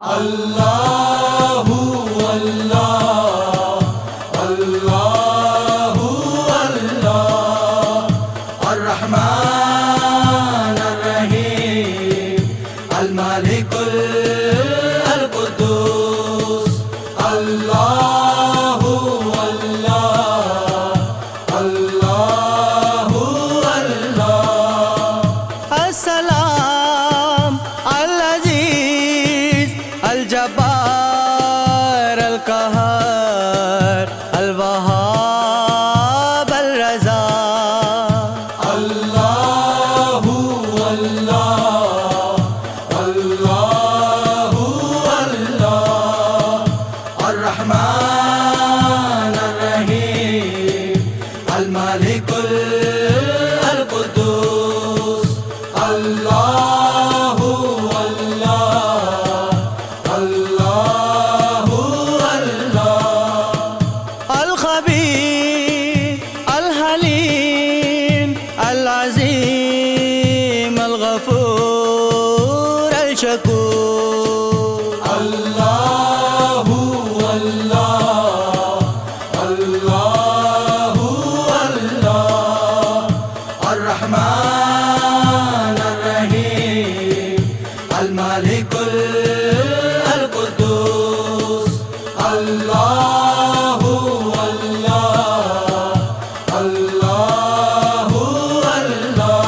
अल्लाहु अल्लाह अल्लाहु अल्लाह अर्रहमान अर्रहीम अल-मालिकुल अल-कुद्दूस अल्लाहु अल्लाह अल्लाहु अल्लाह अस्सलाम अल-अज़ीज़ अल-जब्बार अल-क़हार अल-वहाब अल-रज़ा अल्लाहु अल्लाह अल्लाहु अल्लाह अर्रहमान अर्रहीम अल-मालिकुल अल-कुद्दूस अल्लाहु अल्लाह अल्लाहु अल्लाह अल-ख़बीर अल-हलीम अल-अज़ीम अल-गफ़ूर अल-शकूर अल्लाहु अल्लाह अल्लाहु अल्लाह अर्रहमान अर्रहीम अल-मालिकुल अल-कुद्दूस अल्लाहु अल्लाह अल्लाहु अल्लाह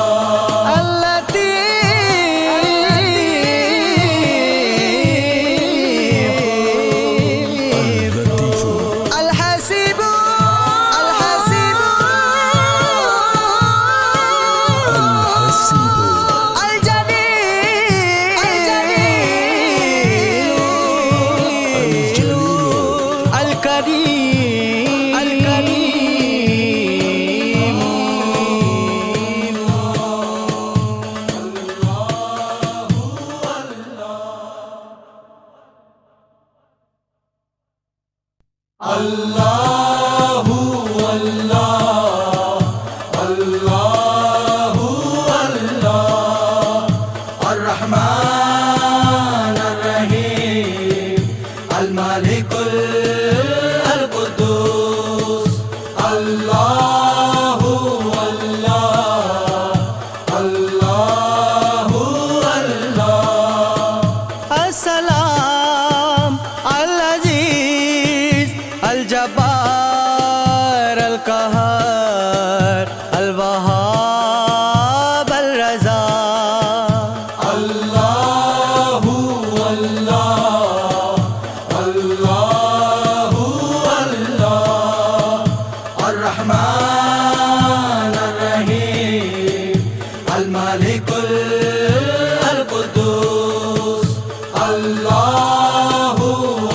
अल-लतीफ़ अल-हसीब अल-हसीब अल-जलील अल-करीम अल-करीम अल्लाहु अल्लाह अल्लाहु अल्लाह अर्रहमान अर्रहीम अल-मालिकुल अल-कुद्दूस अल्लाहु अल्लाह अल्लाहु अल्लाह अस्सलाम अल-अज़ीज़ अल-जब्बार अल-क़हार अल-वहाब अल-रज़ा अल्लाहु अल्लाह अल्लाहु अल्लाह अर्रहमान अर्रहीम अल-मालिकुल अल-कुद्दूस अल्लाहु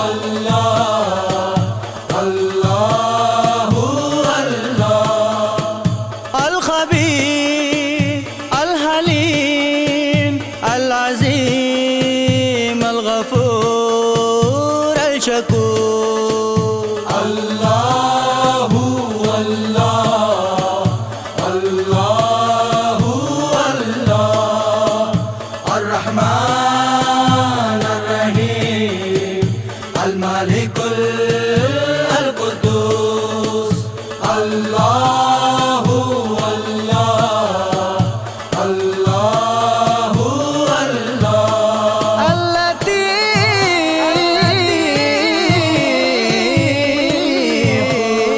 अल्लाह अल्लाहु अल्लाह अल-ख़बीर अल-हलीम अल-अज़ीम अल-गफ़ूर अल-शकूर अल्लाहु अल्लाह अल्लाहु अल्लाह अर्रहमान अर्रहीम अल-मालिकुल अल-कुद्दूस अल्लाहु अल्लाह अल्लाहु अल्लाह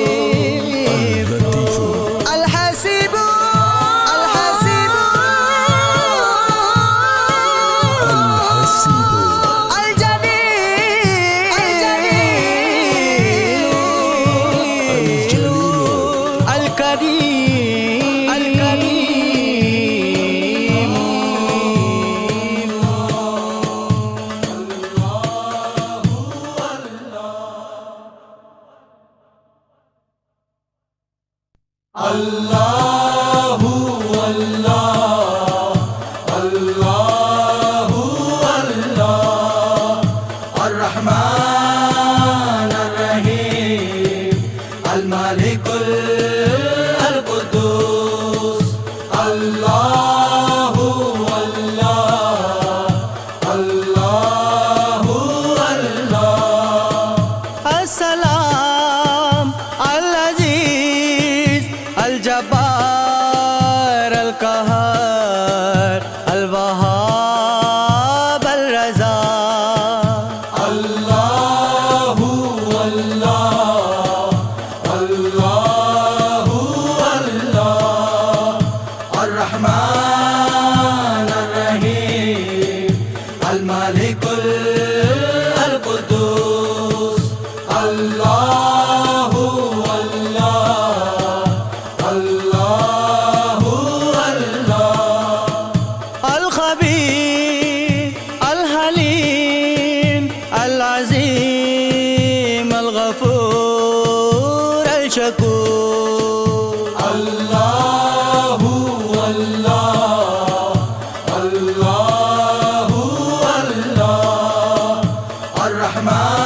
अल-लतीफ़ अल-हसीब अल-हसीब अल-जलील अल-करीम अल-करीम अल्लाहु अल्लाह अल्लाहु अल्लाह अर्रहमान अर्रहीम अल-मालिकुल अल-कुद्दूस अल्लाहु अल्लाह अल्लाहु القدوس الله الله الله الله الخبير الحليم العظيم الغفور الشكور الله الله الله الله الرحمن